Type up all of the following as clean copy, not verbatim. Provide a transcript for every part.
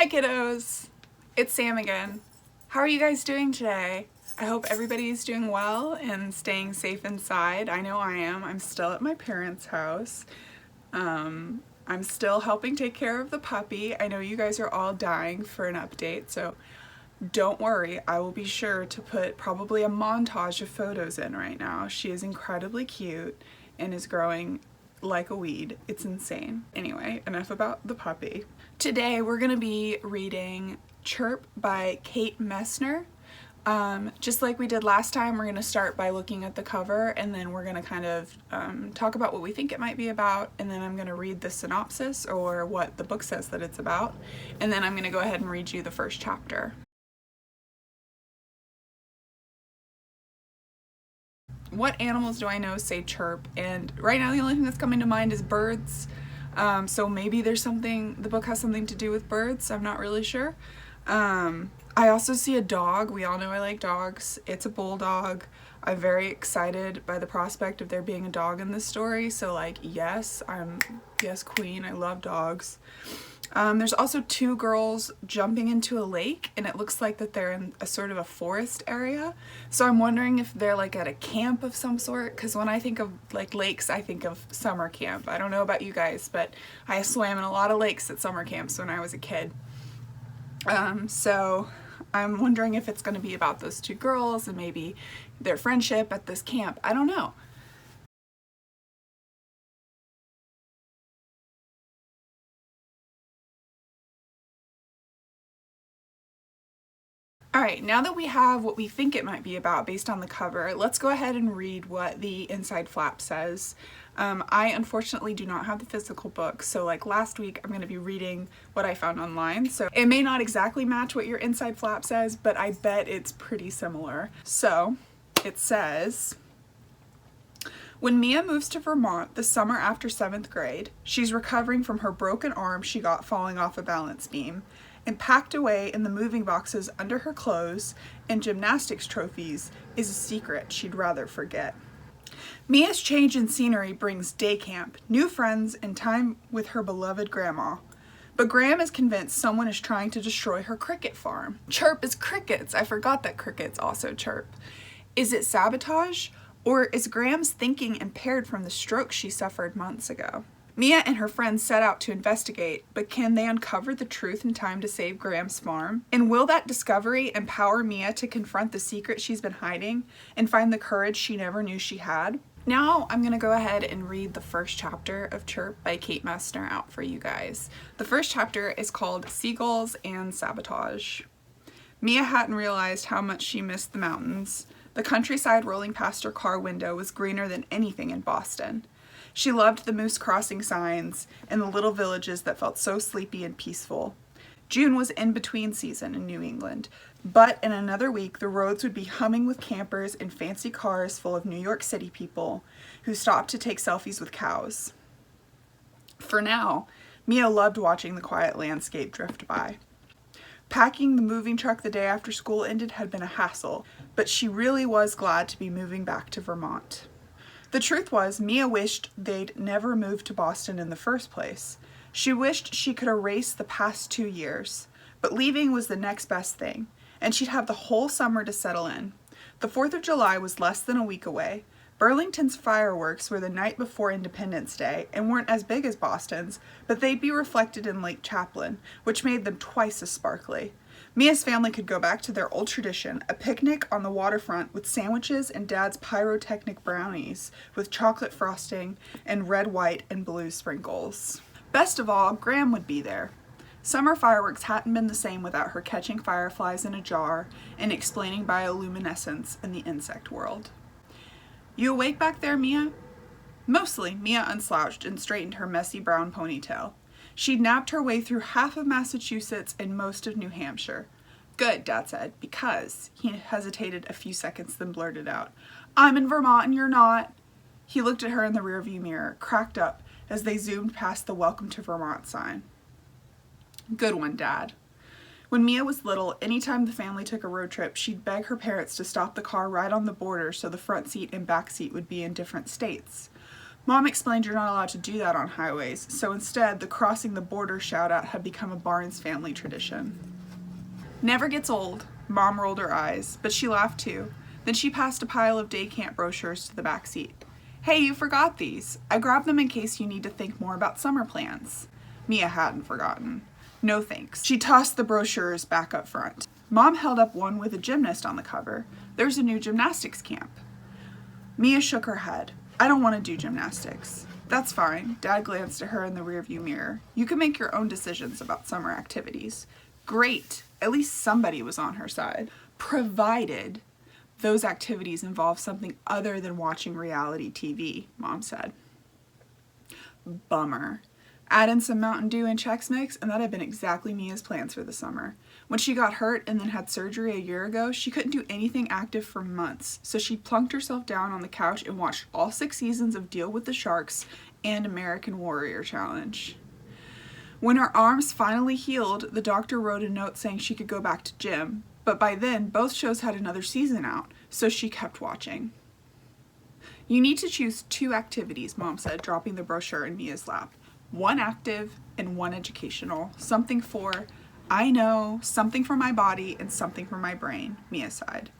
Hi kiddos, it's Sam again. How are you guys doing today? I hope everybody's doing well and staying safe inside. I know I am. I'm still at my parents' house. I'm still helping take care of the puppy. I know you guys are all dying for an update, so don't worry. I will be sure to put probably a montage of photos in right now. She is incredibly cute and is growing like a weed. It's insane. Anyway, enough about the puppy. Today we're going to be reading Chirp by Kate Messner. Just like we did last time, we're going to start by looking at the cover, and then we're going to kind of talk about what we think it might be about, and then I'm going to read the synopsis, or what the book says that it's about, and then I'm going to go ahead and read you the first chapter. What animals do I know say chirp? And right now the only thing that's coming to mind is birds. So maybe there's something, the book has something to do with birds. I'm not really sure. I also see a dog. We all know I like dogs. It's a bulldog. I'm very excited by the prospect of there being a dog in this story. So like, yes, yes, queen. I love dogs. There's also two girls jumping into a lake, and it looks like that they're in a sort of a forest area. So I'm wondering if they're like at a camp of some sort, because when I think of like lakes, I think of summer camp. I don't know about you guys, but I swam in a lot of lakes at summer camps when I was a kid. So I'm wondering if it's going to be about those two girls and maybe their friendship at this camp. I don't know. Alright, now that we have what we think it might be about based on the cover, let's go ahead and read what the inside flap says. I unfortunately do not have the physical book, so like last week I'm going to be reading what I found online, so it may not exactly match what your inside flap says, but I bet it's pretty similar. So, it says, when Mia moves to Vermont the summer after 7th grade, she's recovering from her broken arm she got falling off a balance beam, and packed away in the moving boxes under her clothes and gymnastics trophies is a secret she'd rather forget. Mia's change in scenery brings day camp, new friends, and time with her beloved grandma. But Graham is convinced someone is trying to destroy her cricket farm. Chirp is crickets. I forgot that crickets also chirp. Is it sabotage? Or is Graham's thinking impaired from the stroke she suffered months ago? Mia and her friends set out to investigate, but can they uncover the truth in time to save Graham's farm? And will that discovery empower Mia to confront the secret she's been hiding and find the courage she never knew she had? Now I'm going to go ahead and read the first chapter of Chirp by Kate Messner out for you guys. The first chapter is called Seagulls and Sabotage. Mia hadn't realized how much she missed the mountains. The countryside rolling past her car window was greener than anything in Boston. She loved the moose crossing signs and the little villages that felt so sleepy and peaceful. June was in between season in New England, but in another week the roads would be humming with campers and fancy cars full of New York City people who stopped to take selfies with cows. For now, Mia loved watching the quiet landscape drift by. Packing the moving truck the day after school ended had been a hassle, but she really was glad to be moving back to Vermont. The truth was, Mia wished they'd never moved to Boston in the first place. She wished she could erase the past 2 years, but leaving was the next best thing, and she'd have the whole summer to settle in. The 4th of July was less than a week away. Burlington's fireworks were the night before Independence Day and weren't as big as Boston's, but they'd be reflected in Lake Champlain, which made them twice as sparkly. Mia's family could go back to their old tradition, a picnic on the waterfront with sandwiches and Dad's pyrotechnic brownies with chocolate frosting and red, white, and blue sprinkles. Best of all, Graham would be there. Summer fireworks hadn't been the same without her catching fireflies in a jar and explaining bioluminescence in the insect world. You awake back there, Mia? Mostly, Mia unslouched and straightened her messy brown ponytail. She'd napped her way through half of Massachusetts and most of New Hampshire. Good, Dad said, because he hesitated a few seconds, then blurted out, I'm in Vermont and you're not. He looked at her in the rearview mirror, cracked up as they zoomed past the Welcome to Vermont sign. Good one, Dad. When Mia was little, anytime the family took a road trip, she'd beg her parents to stop the car right on the border so the front seat and back seat would be in different states. Mom explained you're not allowed to do that on highways, so instead the crossing the border shout-out had become a Barnes family tradition. Never gets old. Mom rolled her eyes, but she laughed too. Then she passed a pile of day camp brochures to the back seat. Hey, you forgot these. I grabbed them in case you need to think more about summer plans. Mia hadn't forgotten. No thanks. She tossed the brochures back up front. Mom held up one with a gymnast on the cover. There's a new gymnastics camp. Mia shook her head. I don't want to do gymnastics. That's fine. Dad glanced at her in the rearview mirror. You can make your own decisions about summer activities. Great. At least somebody was on her side. Provided those activities involve something other than watching reality TV, Mom said. Bummer. Add in some Mountain Dew and Chex Mix, and that had been exactly Mia's plans for the summer. When she got hurt and then had surgery a year ago, she couldn't do anything active for months, so she plunked herself down on the couch and watched all 6 seasons of Deal with the Sharks and American Warrior Challenge. When her arms finally healed, the doctor wrote a note saying she could go back to gym, but by then both shows had another season out, so she kept watching. You need to choose 2 activities, Mom said, dropping the brochure in Mia's lap. 1 active and 1 educational. Something for, I know, something for my body and something for my brain, Mia sighed.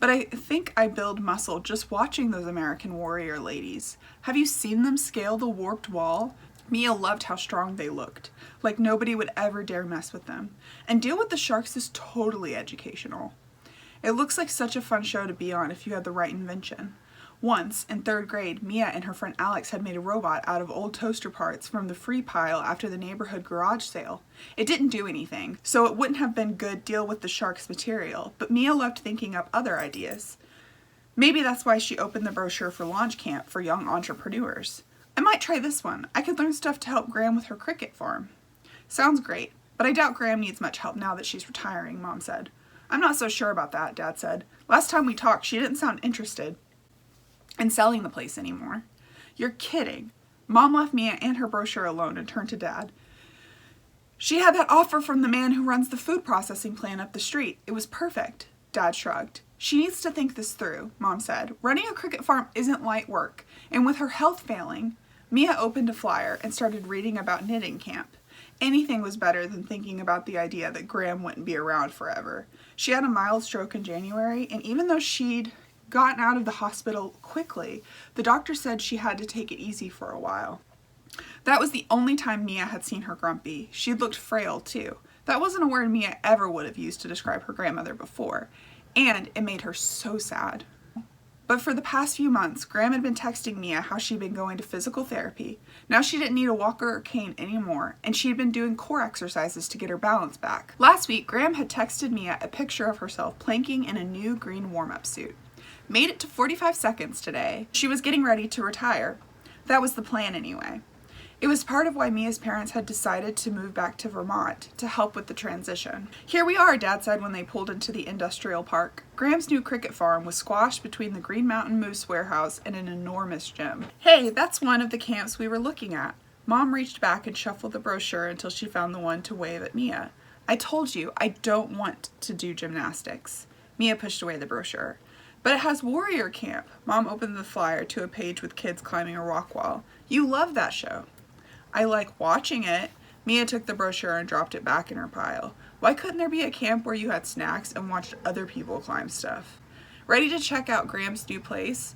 But I think I build muscle just watching those American Warrior ladies. Have you seen them scale the warped wall? Mia loved how strong they looked, like nobody would ever dare mess with them. And Deal with the Sharks is totally educational. It looks like such a fun show to be on if you had the right invention. Once, in 3rd grade, Mia and her friend Alex had made a robot out of old toaster parts from the free pile after the neighborhood garage sale. It didn't do anything, so it wouldn't have been good Deal with the Sharks material, but Mia loved thinking up other ideas. Maybe that's why she opened the brochure for Launch Camp for young entrepreneurs. I might try this one. I could learn stuff to help Graham with her cricket farm. Sounds great, but I doubt Graham needs much help now that she's retiring, Mom said. I'm not so sure about that, Dad said. Last time we talked, she didn't sound interested in selling the place anymore. You're kidding. Mom left Mia and her brochure alone and turned to Dad. She had that offer from the man who runs the food processing plant up the street. It was perfect. Dad shrugged. She needs to think this through, Mom said. Running a cricket farm isn't light work, and with her health failing, Mia opened a flyer and started reading about knitting camp. Anything was better than thinking about the idea that Graham wouldn't be around forever. She had a mild stroke in January, and even though she'd gotten out of the hospital quickly, the doctor said she had to take it easy for a while. That was the only time Mia had seen her grumpy. She'd looked frail, too. That wasn't a word Mia ever would have used to describe her grandmother before, and it made her so sad. But for the past few months, Graham had been texting Mia how she'd been going to physical therapy. Now she didn't need a walker or cane anymore, and she'd been doing core exercises to get her balance back. Last week, Graham had texted Mia a picture of herself planking in a new green warm-up suit. Made it to 45 seconds today. She was getting ready to retire. That was the plan anyway. It was part of why Mia's parents had decided to move back to Vermont to help with the transition. Here we are, Dad said when they pulled into the industrial park. Graham's new cricket farm was squashed between the Green Mountain Moose warehouse and an enormous gym. Hey, that's one of the camps we were looking at. Mom reached back and shuffled the brochure until she found the one to wave at Mia. I told you, I don't want to do gymnastics. Mia pushed away the brochure. But it has Warrior Camp. Mom opened the flyer to a page with kids climbing a rock wall. You love that show. I like watching it. Mia took the brochure and dropped it back in her pile. Why couldn't there be a camp where you had snacks and watched other people climb stuff? Ready to check out Graham's new place?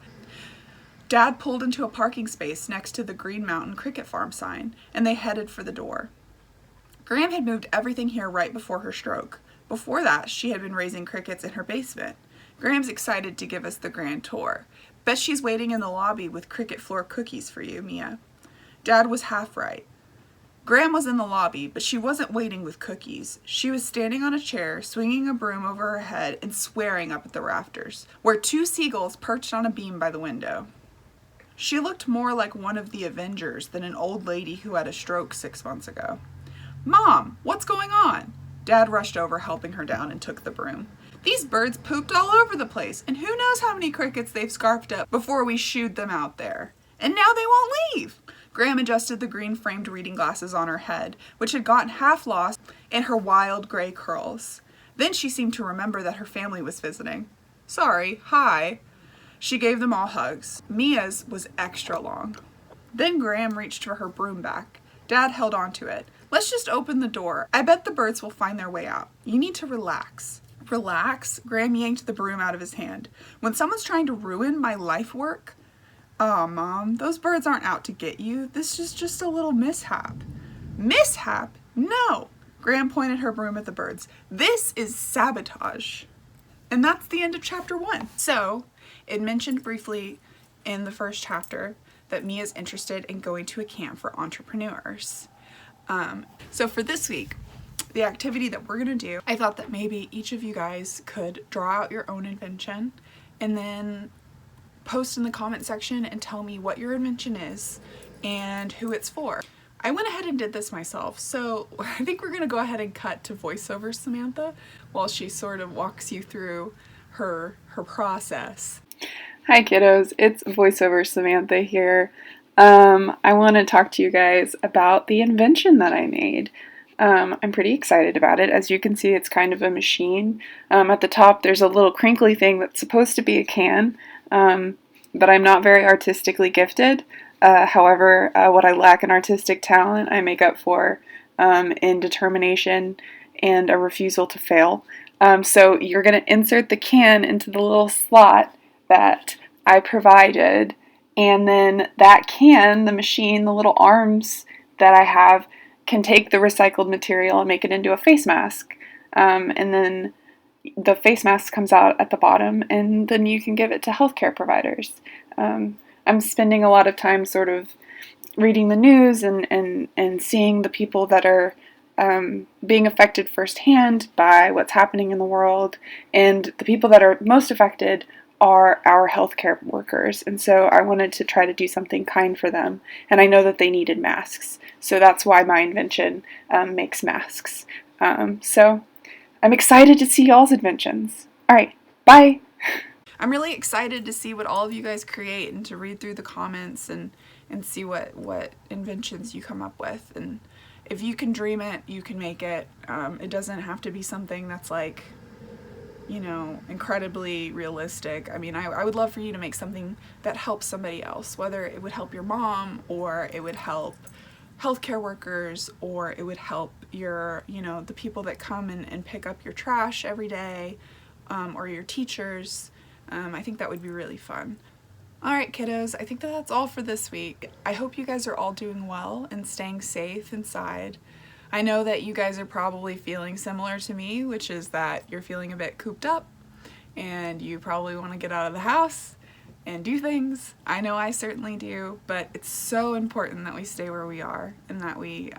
Dad pulled into a parking space next to the Green Mountain Cricket Farm sign, and they headed for the door. Graham had moved everything here right before her stroke. Before that, she had been raising crickets in her basement. Graham's excited to give us the grand tour. Bet she's waiting in the lobby with cricket floor cookies for you, Mia. Dad was half right. Graham was in the lobby, but she wasn't waiting with cookies. She was standing on a chair, swinging a broom over her head and swearing up at the rafters, where 2 seagulls perched on a beam by the window. She looked more like one of the Avengers than an old lady who had a stroke 6 months ago. Mom, what's going on? Dad rushed over, helping her down, and took the broom. These birds pooped all over the place, and who knows how many crickets they've scarfed up before we shooed them out there. And now they won't leave. Graham adjusted the green-framed reading glasses on her head, which had gotten half lost in her wild gray curls. Then she seemed to remember that her family was visiting. Sorry, hi. She gave them all hugs. Mia's was extra long. Then Graham reached for her broom back. Dad held onto it. Let's just open the door. I bet the birds will find their way out. You need to relax. Relax? Graham yanked the broom out of his hand. When someone's trying to ruin my life work? Aw, Mom, those birds aren't out to get you. This is just a little mishap. Mishap? No! Graham pointed her broom at the birds. This is sabotage. And that's the end of chapter 1. So, it mentioned briefly in the first chapter that Mia's interested in going to a camp for entrepreneurs. So for this week, the activity that we're gonna do, I thought that maybe each of you guys could draw out your own invention and then post in the comment section and tell me what your invention is and who it's for. I went ahead and did this myself, so I think we're gonna go ahead and cut to voiceover Samantha while she sort of walks you through her process. Hi kiddos, it's voiceover Samantha here. I want to talk to you guys about the invention that I made. I'm pretty excited about it. As you can see, it's kind of a machine. At the top there's a little crinkly thing that's supposed to be a can, but I'm not very artistically gifted. However, what I lack in artistic talent, I make up for in determination and a refusal to fail. So you're going to insert the can into the little slot that I provided, and then that can, the machine, the little arms that I have, can take the recycled material and make it into a face mask. And then the face mask comes out at the bottom, and then you can give it to healthcare providers. I'm spending a lot of time sort of reading the news and seeing the people that are being affected firsthand by what's happening in the world, and the people that are most affected are our healthcare workers, and so I wanted to try to do something kind for them, and I know that they needed masks, so that's why my invention makes masks. So I'm excited to see y'all's inventions. Alright, bye! I'm really excited to see what all of you guys create and to read through the comments and see what inventions you come up with. And if you can dream it, you can make it. It doesn't have to be something that's like, you know, incredibly realistic. I mean, I would love for you to make something that helps somebody else, whether it would help your mom or it would help healthcare workers or it would help your, you know, the people that come and pick up your trash every day, or your teachers. I think that would be really fun. Alright kiddos, I think that's all for this week. I hope you guys are all doing well and staying safe inside. I know that you guys are probably feeling similar to me, which is that you're feeling a bit cooped up and you probably want to get out of the house and do things. I know I certainly do, but it's so important that we stay where we are and that we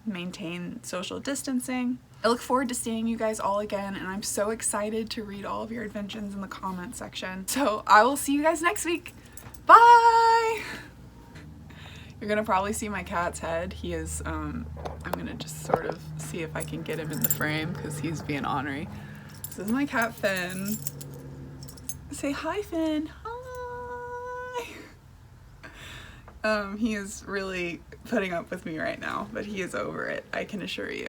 maintain social distancing. I look forward to seeing you guys all again, and I'm so excited to read all of your inventions in the comment section. So I will see you guys next week. Bye! You're gonna probably see my cat's head. He is, I'm gonna just sort of see if I can get him in the frame because he's being ornery. This is my cat Finn. Say hi, Finn. Hi! He is really putting up with me right now, but he is over it, I can assure you.